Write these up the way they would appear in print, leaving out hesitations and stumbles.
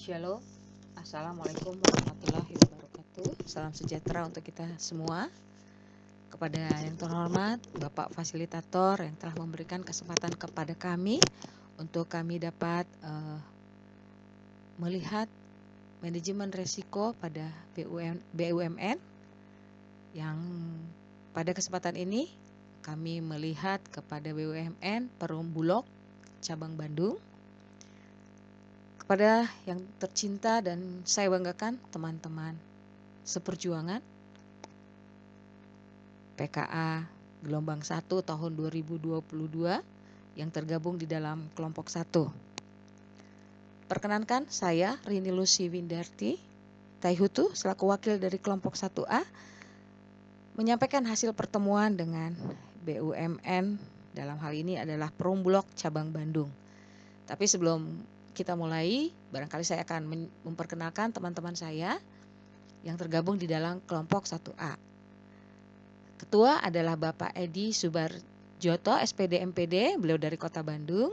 Shalom, Assalamualaikum warahmatullahi wabarakatuh. Salam sejahtera untuk kita semua. Kepada yang terhormat Bapak Fasilitator yang telah memberikan kesempatan kepada kami untuk kami dapat melihat manajemen risiko pada BUMN, yang pada kesempatan ini kami melihat kepada BUMN Perum Bulog cabang Bandung. Kepada yang tercinta dan saya banggakan teman-teman seperjuangan PKA gelombang 1 tahun 2022 yang tergabung di dalam kelompok 1. Perkenankan saya Rini Lucy Windarti Taihutu selaku wakil dari kelompok 1A menyampaikan hasil pertemuan dengan BUMN, dalam hal ini adalah Perum Bulog cabang Bandung. Tapi sebelum kita mulai, barangkali saya akan memperkenalkan teman-teman saya yang tergabung di dalam kelompok 1A. Ketua adalah Bapak Edi Subarjoto, SPD MPD, beliau dari Kota Bandung.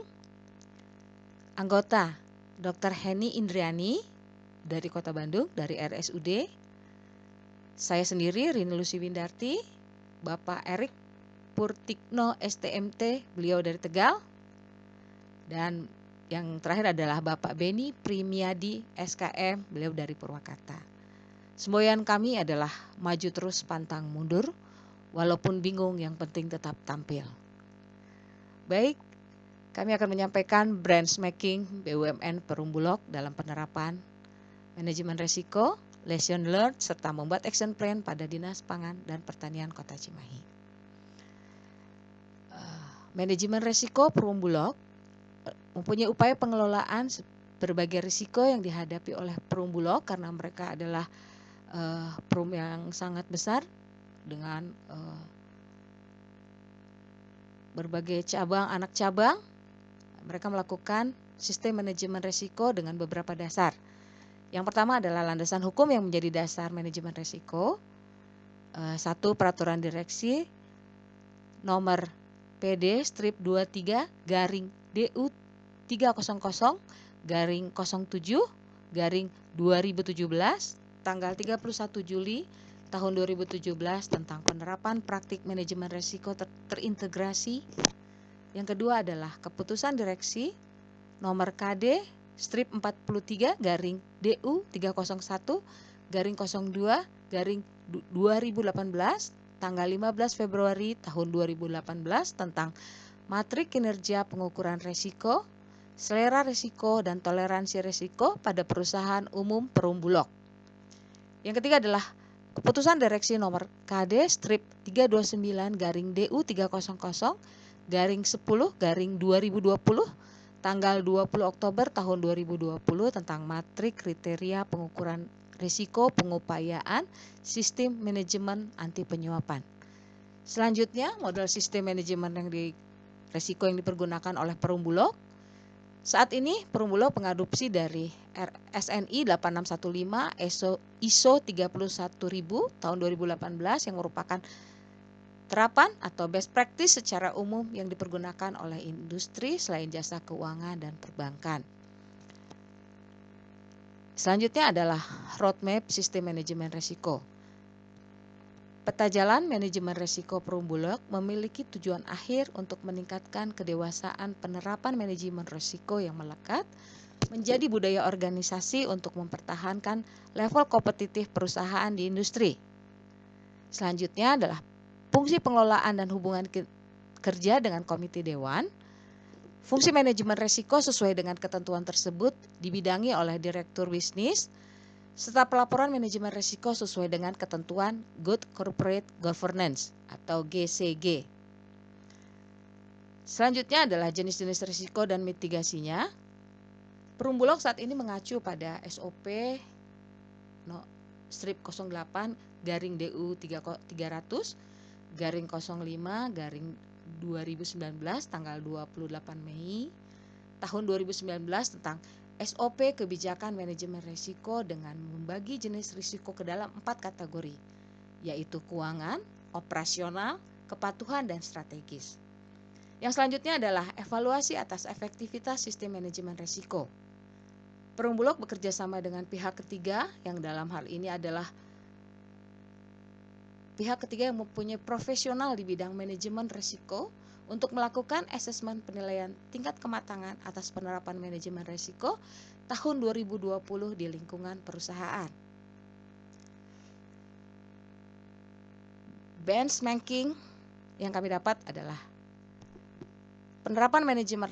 Anggota Dr. Heni Indriani dari Kota Bandung, dari RSUD. Saya sendiri Rini Lucy Windarti, Bapak Erik Purtikno STMT, beliau dari Tegal. Dan yang terakhir adalah Bapak Beni Primiadi SKM, beliau dari Purwakarta. Semboyan kami adalah maju terus pantang mundur, walaupun bingung yang penting tetap tampil. Baik, kami akan menyampaikan branch making BUMN Perum Bulog dalam penerapan manajemen risiko, lesson learned, serta membuat action plan pada Dinas Pangan dan Pertanian Kota Cimahi. Manajemen risiko Perum Bulog mempunyai upaya pengelolaan berbagai risiko yang dihadapi oleh Perum Bulog karena mereka adalah perum yang sangat besar dengan berbagai cabang, anak cabang. Mereka melakukan sistem manajemen risiko dengan beberapa dasar. Yang pertama adalah landasan hukum yang menjadi dasar manajemen risiko. 1. Peraturan direksi nomor PD strip 23 garing DU 300 garing 07 garing 2017 tanggal 31 Juli tahun 2017 tentang penerapan praktik manajemen risiko terintegrasi. Yang kedua adalah keputusan direksi nomor KD strip 43 garing DU 301 garing 02 garing 2018 tanggal 15 Februari tahun 2018 tentang matrik kinerja pengukuran risiko, selera risiko, dan toleransi risiko pada perusahaan umum Perum Bulog. Yang ketiga adalah keputusan direksi nomor KD strip 329 garing DU 300 garing 10 garing 2020 tanggal 20 Oktober tahun 2020 tentang matrik kriteria pengukuran risiko pengupayaan sistem manajemen anti penyuapan. Selanjutnya, model sistem manajemen risiko yang dipergunakan oleh Perum Bulog. Saat ini Perum Bulog mengadopsi dari SNI 8615 ISO 31000 tahun 2018 yang merupakan terapan atau best practice secara umum yang dipergunakan oleh industri selain jasa keuangan dan perbankan. Selanjutnya adalah roadmap sistem manajemen risiko. Peta jalan manajemen risiko Perum Bulog memiliki tujuan akhir untuk meningkatkan kedewasaan penerapan manajemen risiko yang melekat menjadi budaya organisasi untuk mempertahankan level kompetitif perusahaan di industri. Selanjutnya adalah fungsi pengelolaan dan hubungan kerja dengan komite dewan. Fungsi manajemen risiko sesuai dengan ketentuan tersebut dibidangi oleh direktur bisnis, serta pelaporan manajemen risiko sesuai dengan ketentuan Good Corporate Governance atau GCG. Selanjutnya adalah jenis-jenis risiko dan mitigasinya. Perum Bulog saat ini mengacu pada SOP strip 08 garing DU 300 garing 05 garing 2019 tanggal 28 Mei tahun 2019 tentang SOP kebijakan manajemen risiko dengan membagi jenis risiko ke dalam 4 kategori, yaitu keuangan, operasional, kepatuhan, dan strategis. Yang selanjutnya adalah evaluasi atas efektivitas sistem manajemen risiko. Perum Bulog bekerja sama dengan pihak ketiga yang dalam hal ini adalah pihak ketiga yang mempunyai profesional di bidang manajemen risiko untuk melakukan asesmen penilaian tingkat kematangan atas penerapan manajemen risiko tahun 2020 di lingkungan perusahaan. Benchmarking yang kami dapat adalah penerapan manajemen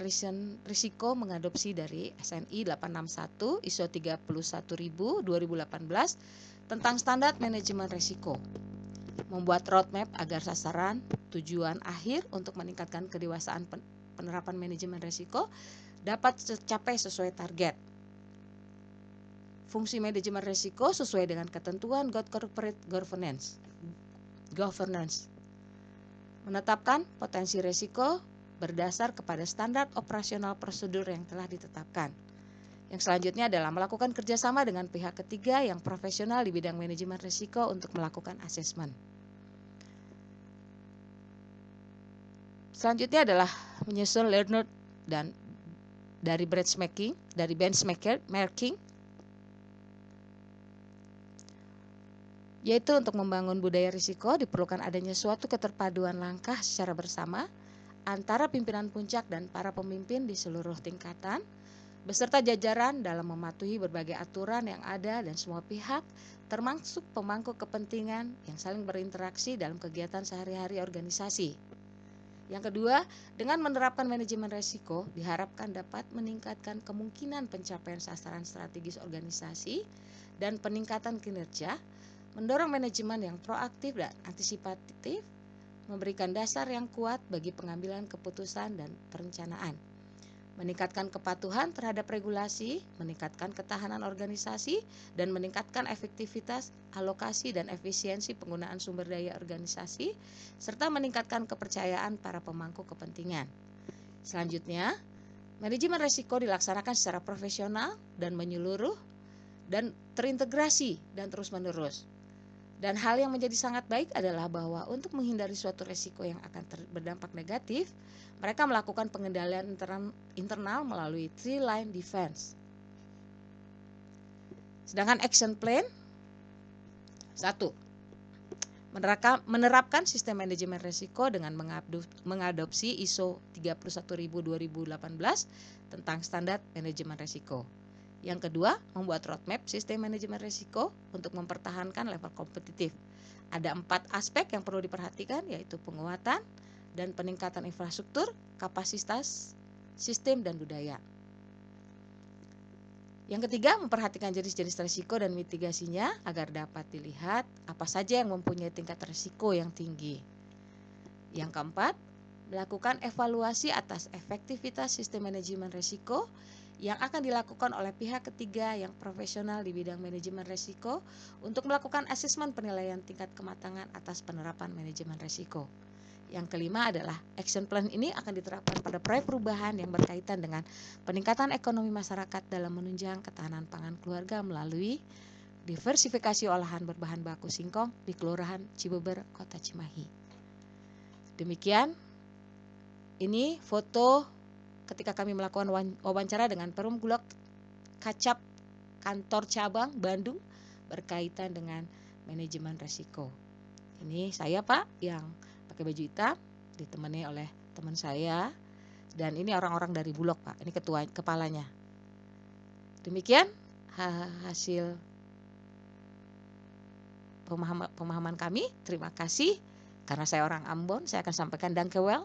risiko mengadopsi dari SNI 861 ISO 31000 2018 tentang standar manajemen risiko. Membuat roadmap agar sasaran tujuan akhir untuk meningkatkan kedewasaan penerapan manajemen risiko dapat tercapai sesuai target. Fungsi manajemen risiko sesuai dengan ketentuan Good Corporate Governance. Menetapkan potensi risiko berdasar kepada standar operasional prosedur yang telah ditetapkan. Yang selanjutnya adalah melakukan kerjasama dengan pihak ketiga yang profesional di bidang manajemen risiko untuk melakukan asesmen. Selanjutnya adalah menyusun learner dan dari benchmarking, yaitu untuk membangun budaya risiko diperlukan adanya suatu keterpaduan langkah secara bersama antara pimpinan puncak dan para pemimpin di seluruh tingkatan, beserta jajaran dalam mematuhi berbagai aturan yang ada dan semua pihak, termasuk pemangku kepentingan yang saling berinteraksi dalam kegiatan sehari-hari organisasi. Yang kedua, dengan menerapkan manajemen risiko, diharapkan dapat meningkatkan kemungkinan pencapaian sasaran strategis organisasi dan peningkatan kinerja, mendorong manajemen yang proaktif dan antisipatif, memberikan dasar yang kuat bagi pengambilan keputusan dan perencanaan, meningkatkan kepatuhan terhadap regulasi, meningkatkan ketahanan organisasi, dan meningkatkan efektivitas, alokasi, dan efisiensi penggunaan sumber daya organisasi, serta meningkatkan kepercayaan para pemangku kepentingan. Selanjutnya, manajemen risiko dilaksanakan secara profesional dan menyeluruh dan terintegrasi dan terus-menerus. Dan hal yang menjadi sangat baik adalah bahwa untuk menghindari suatu risiko yang akan berdampak negatif, mereka melakukan pengendalian internal melalui three line defense. Sedangkan action plan 1. Menerapkan sistem manajemen risiko dengan mengadopsi ISO 31000 2018 tentang standar manajemen risiko. Yang kedua, membuat roadmap sistem manajemen risiko untuk mempertahankan level kompetitif. Ada 4 aspek yang perlu diperhatikan, yaitu penguatan dan peningkatan infrastruktur, kapasitas, sistem, dan budaya. Yang ketiga, memperhatikan jenis-jenis risiko dan mitigasinya agar dapat dilihat apa saja yang mempunyai tingkat risiko yang tinggi. Yang keempat, melakukan evaluasi atas efektivitas sistem manajemen risiko yang akan dilakukan oleh pihak ketiga yang profesional di bidang manajemen risiko untuk melakukan asesmen penilaian tingkat kematangan atas penerapan manajemen risiko. Yang kelima adalah action plan ini akan diterapkan pada proyek perubahan yang berkaitan dengan peningkatan ekonomi masyarakat dalam menunjang ketahanan pangan keluarga melalui diversifikasi olahan berbahan baku singkong di Kelurahan Cibeber, Kota Cimahi. Demikian, ini foto ketika kami melakukan wawancara dengan Perum Bulog Kacap kantor cabang Bandung berkaitan dengan manajemen risiko. Ini saya Pak yang pakai baju hitam ditemani oleh teman saya dan ini orang-orang dari Bulog Pak. Ini kepalanya. Demikian hasil pemahaman kami. Terima kasih. Karena saya orang Ambon, saya akan sampaikan dankewel.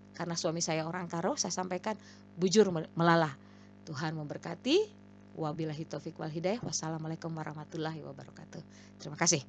Karena suami saya orang Karo, saya sampaikan bujur melalah. Tuhan memberkati. Wabillahi taufiq wal hidayah. Wassalamualaikum warahmatullahi wabarakatuh. Terima kasih.